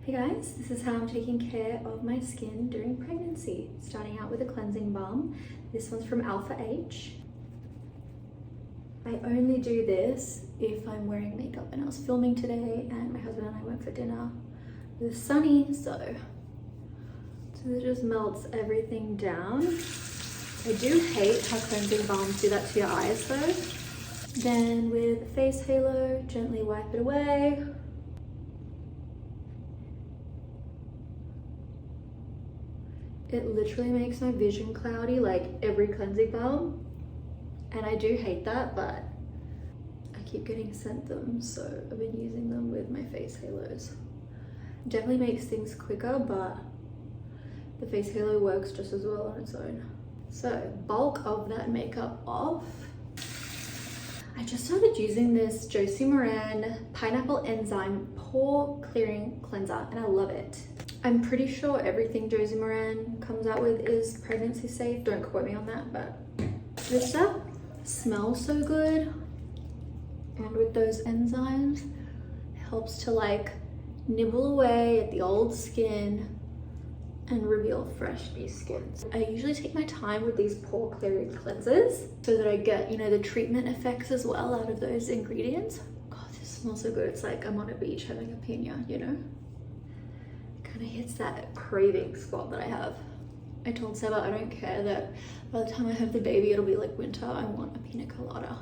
Hey guys, this is how I'm taking care of my skin during pregnancy. Starting out with a cleansing balm. This one's from Alpha H. I only do this if I'm wearing makeup, and I was filming today and my husband and I went for dinner. It was sunny, so it just melts everything down. I do hate how cleansing balms do that to your eyes though. Then with a face halo, gently wipe it away. It literally makes my vision cloudy like every cleansing balm, and I do hate that, but I keep getting sent them, so I've been using them with my face halos. Definitely makes things quicker, but the face halo works just as well on its own. So bulk of that makeup off. I just started using this Josie Moran Pineapple Enzyme Pore Clearing Cleanser, and I love it. I'm pretty sure everything Josie Moran comes out with is pregnancy safe. Don't quote me on that, but this stuff smells so good. And with those enzymes, it helps to like nibble away at the old skin and reveal fresh new skin. I usually take my time with these pore clearing cleansers so that I get, you know, the treatment effects as well out of those ingredients. God, this smells so good. It's like I'm on a beach having a pina, you know? Kind of hits that craving spot that I have. I told Seba I don't care that by the time I have the baby it'll be like winter. I want a pina colada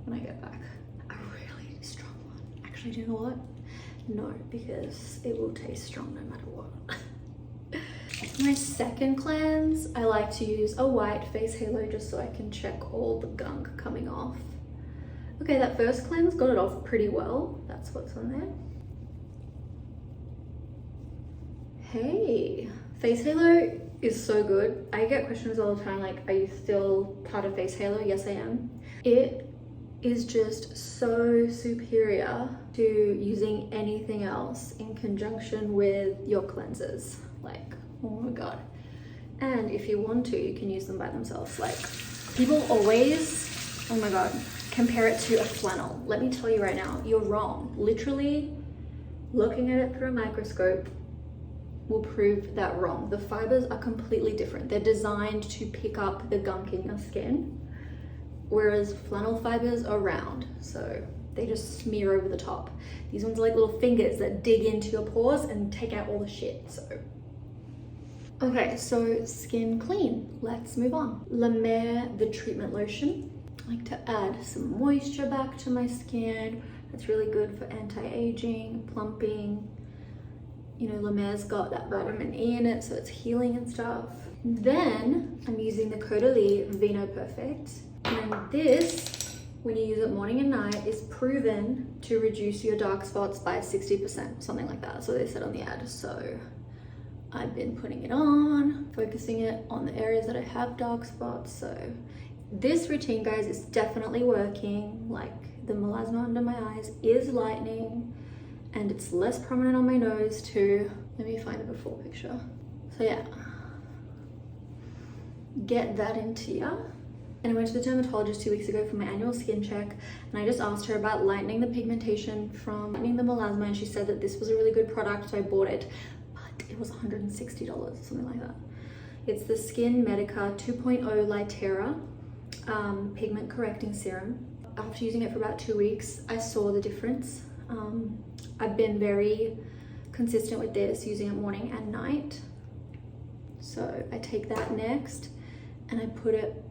when I get back. A really strong one. Actually, do you know what? No, because it will taste strong no matter what. My second cleanse, I like to use a white face halo just so I can check all the gunk coming off. Okay, that first cleanse got it off pretty well. That's what's on there. Hey, face halo is so good. I get questions all the time like, are you still part of face halo? Yes, I am. It is just so superior to using anything else in conjunction with your cleansers. Like, oh my God. And if you want to, you can use them by themselves. Like, people always, oh my God, compare it to a flannel. Let me tell you right now, you're wrong. Literally, looking at it through a microscope will prove that wrong. The fibers are completely different. They're designed to pick up the gunk in your skin, whereas flannel fibers are round, so they just smear over the top. These ones are like little fingers that dig into your pores and take out all the shit, so. Okay, so skin clean. Let's move on. La Mer, the treatment lotion. I like to add some moisture back to my skin. That's really good for anti-aging, plumping. You know, La Mer's got that vitamin E in it, so it's healing and stuff. Then I'm using the Caudalie Vino Perfect. And this, when you use it morning and night, is proven to reduce your dark spots by 60%, something like that. So they said on the ad. So I've been putting it on, focusing it on the areas that I have dark spots. So this routine, guys, is definitely working. Like, the melasma under my eyes is lightening, and it's less prominent on my nose too. Let me find a before picture. So yeah, get that into ya. And I went to the dermatologist 2 weeks ago for my annual skin check, and I just asked her about lightening the pigmentation from lightening the melasma, and she said that this was a really good product, so I bought it, but it was $160 or something like that. It's the Skin Medica 2.0 Lightera pigment correcting serum. After using it for about 2 weeks, I saw the difference. I've been very consistent with this, using it morning and night. So I take that next and I put it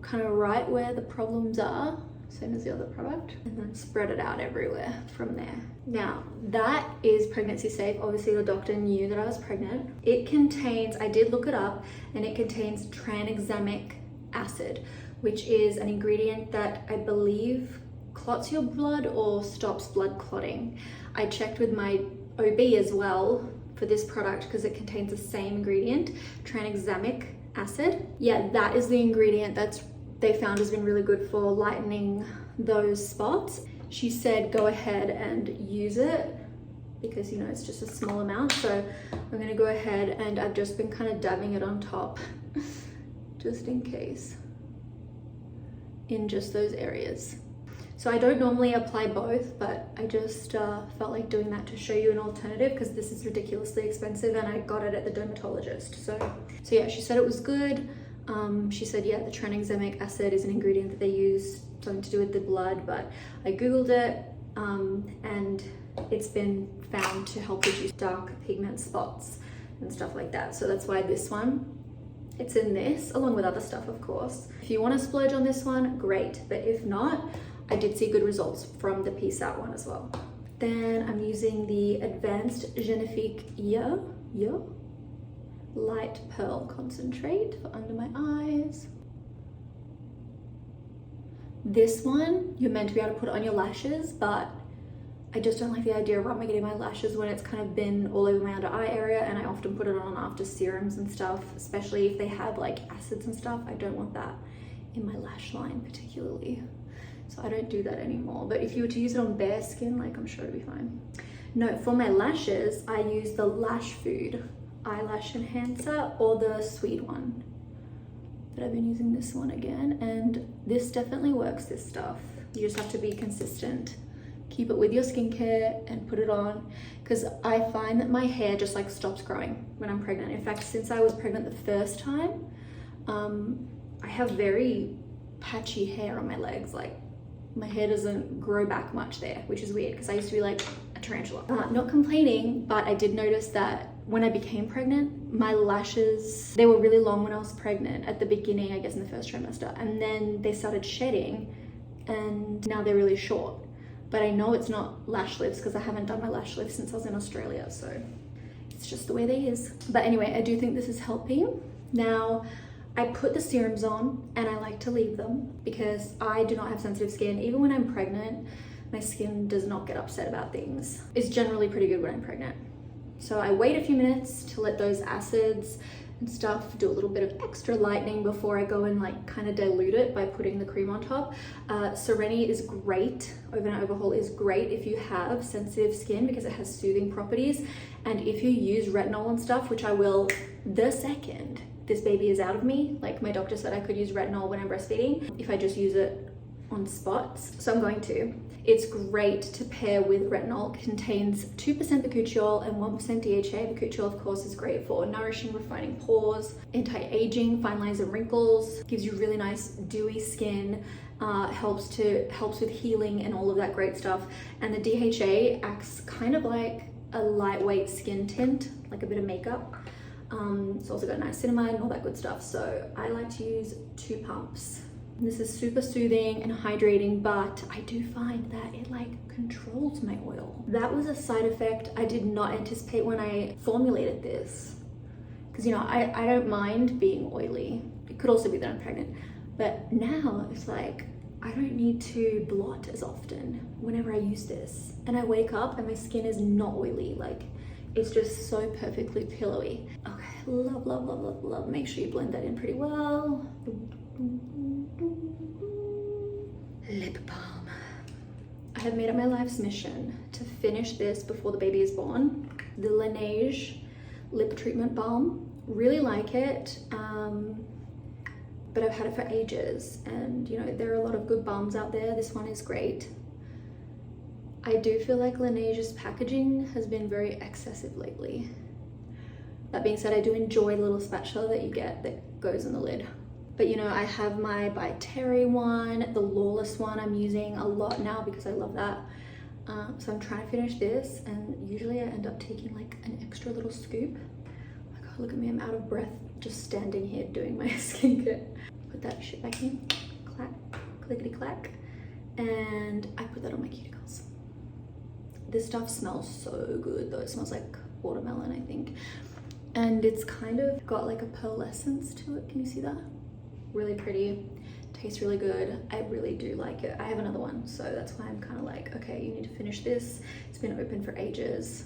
kind of right where the problems are, same as the other product, and then spread it out everywhere from there. Now, that is pregnancy safe. Obviously the doctor knew that I was pregnant. It contains, I did look it up, and it contains tranexamic acid, which is an ingredient that I believe clots your blood or stops blood clotting. I checked with my OB as well for this product because it contains the same ingredient, tranexamic acid. Yeah, that is the ingredient that's they found has been really good for lightening those spots. She said go ahead and use it because, you know, it's just a small amount. So I'm gonna go ahead, and I've just been kind of dabbing it on top just in case, in just those areas. So I don't normally apply both, but I just felt like doing that to show you an alternative because this is ridiculously expensive and I got it at the dermatologist. So yeah, she said it was good. She said, yeah, the tranexamic acid is an ingredient that they use, something to do with the blood, but I Googled it and it's been found to help reduce dark pigment spots and stuff like that. So that's why this one, it's in this, along with other stuff, of course. If you want to splurge on this one, great. But if not, I did see good results from the Peace Out one as well. Then I'm using the Advanced Genifique Light Pearl Concentrate for under my eyes. This one, you're meant to be able to put it on your lashes, but I just don't like the idea of rubbing it in my lashes when it's kind of been all over my under eye area, and I often put it on after serums and stuff, especially if they have like acids and stuff. I don't want that in my lash line particularly. So I don't do that anymore. But if you were to use it on bare skin, like, I'm sure it'd be fine. No, for my lashes, I use the Lash Food Eyelash Enhancer or the sweet one. But I've been using this one again, and this definitely works, this stuff. You just have to be consistent. Keep it with your skincare and put it on, because I find that my hair just like stops growing when I'm pregnant. In fact, since I was pregnant the first time, I have very patchy hair on my legs. Like, my hair doesn't grow back much there, which is weird because I used to be like a tarantula. Not complaining, but I did notice that when I became pregnant, my lashes, they were really long when I was pregnant at the beginning, I guess in the first trimester, and then they started shedding and now they're really short. But I know it's not lash lifts because I haven't done my lash lifts since I was in Australia, so it's just the way they is. But anyway, I do think this is helping. Now, I put the serums on and I like to leave them because I do not have sensitive skin. Even when I'm pregnant, my skin does not get upset about things. It's generally pretty good when I'm pregnant. So I wait a few minutes to let those acids and stuff do a little bit of extra lightening before I go and like kind of dilute it by putting the cream on top. Sereni is great. Overnight Overhaul is great if you have sensitive skin because it has soothing properties. And if you use retinol and stuff, which I will the second this baby is out of me, like my doctor said I could use retinol when I'm breastfeeding if I just use it on spots, so I'm going to. It's great to pair with retinol. It contains 2% bakuchiol and 1% DHA. Bakuchiol, of course, is great for nourishing, refining pores, anti-aging, fine lines and wrinkles, gives you really nice dewy skin, helps with healing and all of that great stuff. And the DHA acts kind of like a lightweight skin tint, like a bit of makeup. It's also got niacinamide and all that good stuff. So I like to use 2 pumps. This is super soothing and hydrating, but I do find that it like controls my oil. That was a side effect I did not anticipate when I formulated this. Because, you know, I don't mind being oily. It could also be that I'm pregnant. But now it's like, I don't need to blot as often whenever I use this. And I wake up and my skin is not oily. Like, it's just so perfectly pillowy. Okay, love, love, love, love, love. Make sure you blend that in pretty well. Lip balm. I have made it my life's mission to finish this before the baby is born. The Laneige lip treatment balm. Really like it, but I've had it for ages, and you know, there are a lot of good balms out there. This one is great. I do feel like Laneige's packaging has been very excessive lately. That being said, I do enjoy the little spatula that you get that goes in the lid. But you know, I have my by Terry one, the Lawless one I'm using a lot now because I love that. So I'm trying to finish this, and usually I end up taking like an extra little scoop. Oh my God, look at me, I'm out of breath just standing here doing my skincare. Put that shit back in, clack, clickety clack. And I put that on my cuticles. This stuff smells so good though. It smells like watermelon, I think. And it's kind of got like a pearlescence to it. Can you see that? Really pretty, tastes really good. I really do like it. I have another one, so that's why I'm kind of like, okay, you need to finish this. It's been open for ages.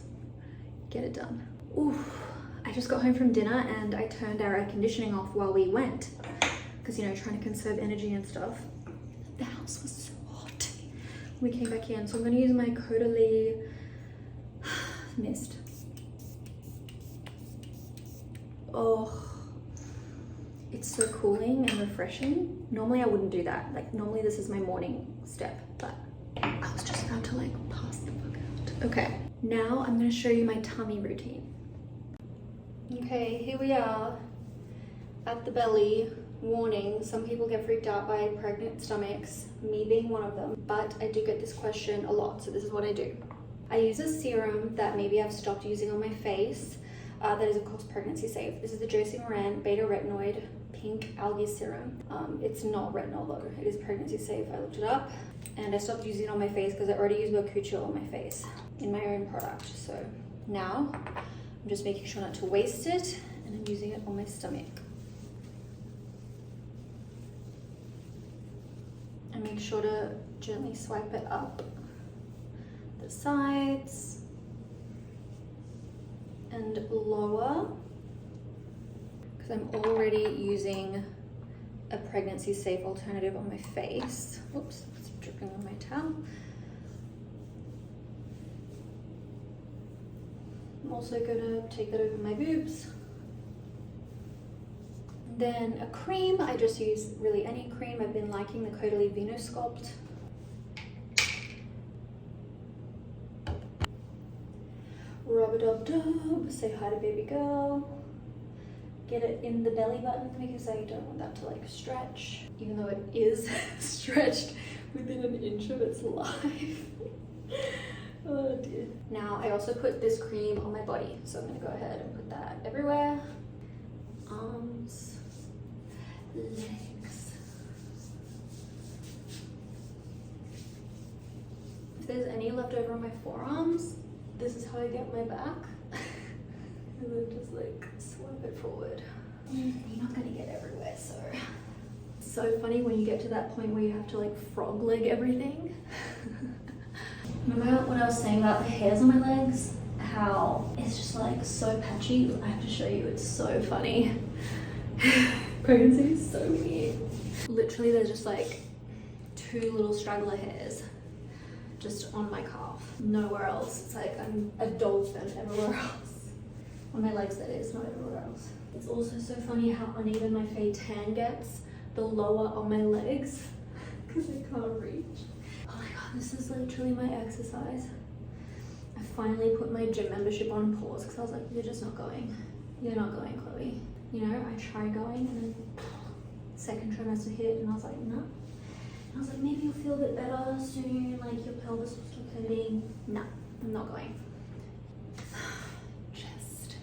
Get it done. Oof. I just got home from dinner and I turned our air conditioning off while we went because, you know, trying to conserve energy and stuff. The house was so hot when we came back in, so I'm going to use my Caudalie mist. It's so cooling and refreshing. Normally I wouldn't do that. Like normally this is my morning step, but I was just about to like pass the fuck out. Okay, now I'm gonna show you my tummy routine. Okay, here we are at the belly. Warning, some people get freaked out by pregnant stomachs, me being one of them, but I do get this question a lot, so this is what I do. I use a serum that maybe I've stopped using on my face, that is of course pregnancy safe. This is the Josie Moran Beta Retinoid Pink Algae Serum. It's not retinol though, it is pregnancy safe. I looked it up and I stopped using it on my face because I already use Bocuccio on my face in my own product. So now I'm just making sure not to waste it and I'm using it on my stomach. And make sure to gently swipe it up the sides and lower, because I'm already using a pregnancy safe alternative on my face. Oops, it's dripping on my towel. I'm also gonna take that over my boobs. Then a cream, I just use really any cream. I've been liking the Caudalie Venosculpt. Rub-a-dub-dub, say hi to baby girl. Get it in the belly button because I don't want that to like stretch, even though it is stretched within an inch of its life. Oh dear. Now I also put this cream on my body, so I'm gonna go ahead and put that everywhere. Arms, legs. If there's any left over on my forearms, this is how I get my back. And then just like swipe it forward. You're not gonna get everywhere, so. It's so funny when you get to that point where you have to like frog leg everything. Remember when I was saying about the hairs on my legs? How it's just like so patchy. I have to show you, it's so funny. Pregnancy is so weird. Literally there's just like 2 little straggler hairs just on my calf. Nowhere else. It's like I'm a dolphin everywhere else. On my legs that is, not everywhere else. It's also so funny how uneven my fade tan gets the lower on my legs because I can't reach. Oh my god, this is literally my exercise. I finally put my gym membership on pause because I was like, you're just not going. You're not going, Chloe. You know, I tried going and then second trimester hit and I was like, no. And I was like, maybe you'll feel a bit better soon, like your pelvis will stop hurting. No, I'm not going. Chest.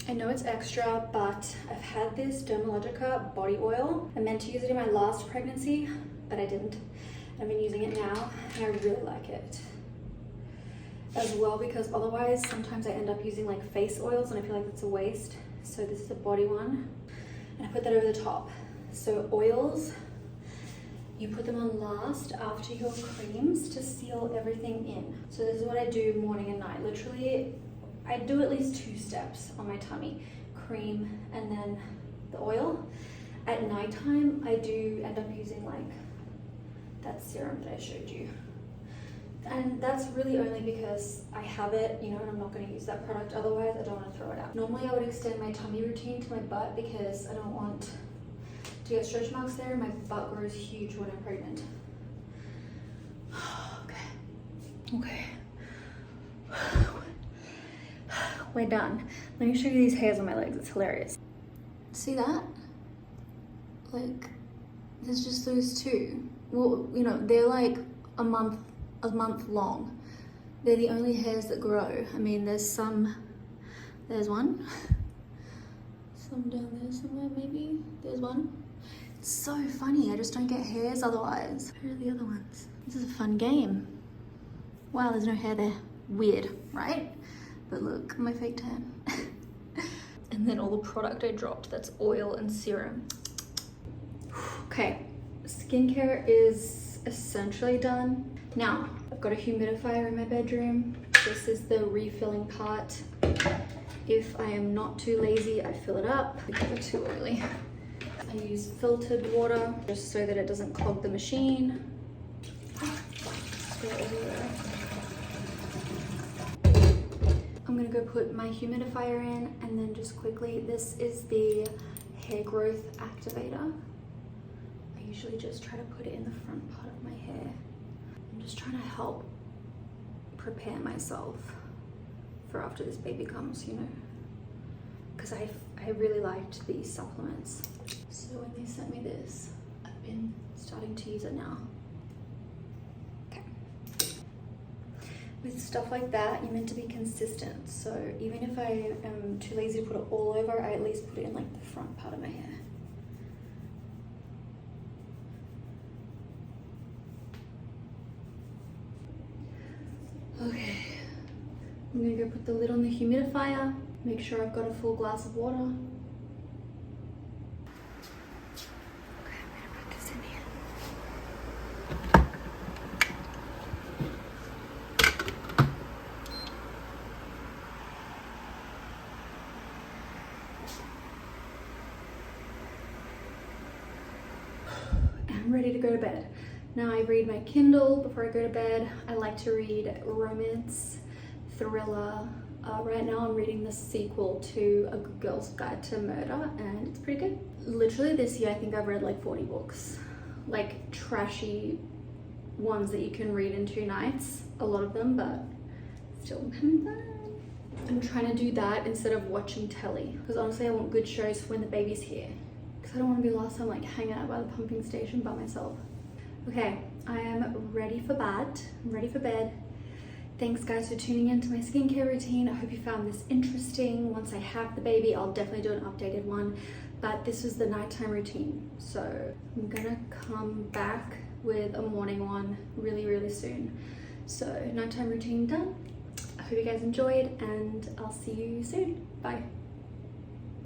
I know it's extra, but I've had this Dermalogica body oil. I meant to use it in my last pregnancy, but I didn't. I've been using it now and I really like it as well, because otherwise sometimes I end up using like face oils and I feel like it's a waste. So this is a body one and I put that over the top. So oils, you put them on last after your creams to seal everything in. So this is what I do morning and night. Literally, I do at least 2 steps on my tummy. Cream and then the oil. At nighttime, I do end up using like that serum that I showed you. And that's really only because I have it, you know, and I'm not going to use that product. Otherwise, I don't want to throw it out. Normally, I would extend my tummy routine to my butt because I don't want to get stretch marks there. My butt grows huge when I'm pregnant. Okay. We're done. Let me show you these hairs on my legs. It's hilarious. See that? Like, there's just those 2. Well, you know, they're like a month long. They're the only hairs that grow. I mean, there's one. Some down there somewhere, maybe. There's one. It's so funny, I just don't get hairs otherwise. Where are the other ones? This is a fun game. Wow, there's no hair there. Weird, right? But look, my fake tan. And then all the product I dropped, that's oil and serum. Okay, skincare is essentially done. Now, I've got a humidifier in my bedroom. This is the refilling part. If I am not too lazy, I fill it up. It's too oily. I use filtered water just so that it doesn't clog the machine. I'm gonna go put my humidifier in, and then just quickly, this is the hair growth activator. I usually just try to put it in the front part of my hair. I'm just trying to help prepare myself for after this baby comes, you know, because I really liked these supplements. So when they sent me this, I've been starting to use it now. Okay. With stuff like that, you're meant to be consistent. So even if I am too lazy to put it all over, I at least put it in like the front part of my hair. Okay, I'm gonna go put the lid on the humidifier, make sure I've got a full glass of water. Okay, I'm gonna put this in here. I'm ready to go to bed. Now I read my Kindle before I go to bed. I like to read romance, thriller. Right now I'm reading the sequel to A Good Girl's Guide to Murder, and it's pretty good. Literally this year I think I've read like 40 books. Like trashy ones that you can read in 2 nights. A lot of them, but still having fun. I'm trying to do that instead of watching telly, because honestly I want good shows for when the baby's here. Because I don't want to be lost. I'm like hanging out by the pumping station by myself. Okay, I am ready for bed. I'm ready for bed. Thanks guys for tuning in to my skincare routine. I hope you found this interesting. Once I have the baby, I'll definitely do an updated one. But this was the nighttime routine. So I'm gonna come back with a morning one really, really soon. So nighttime routine done. I hope you guys enjoyed, and I'll see you soon. Bye.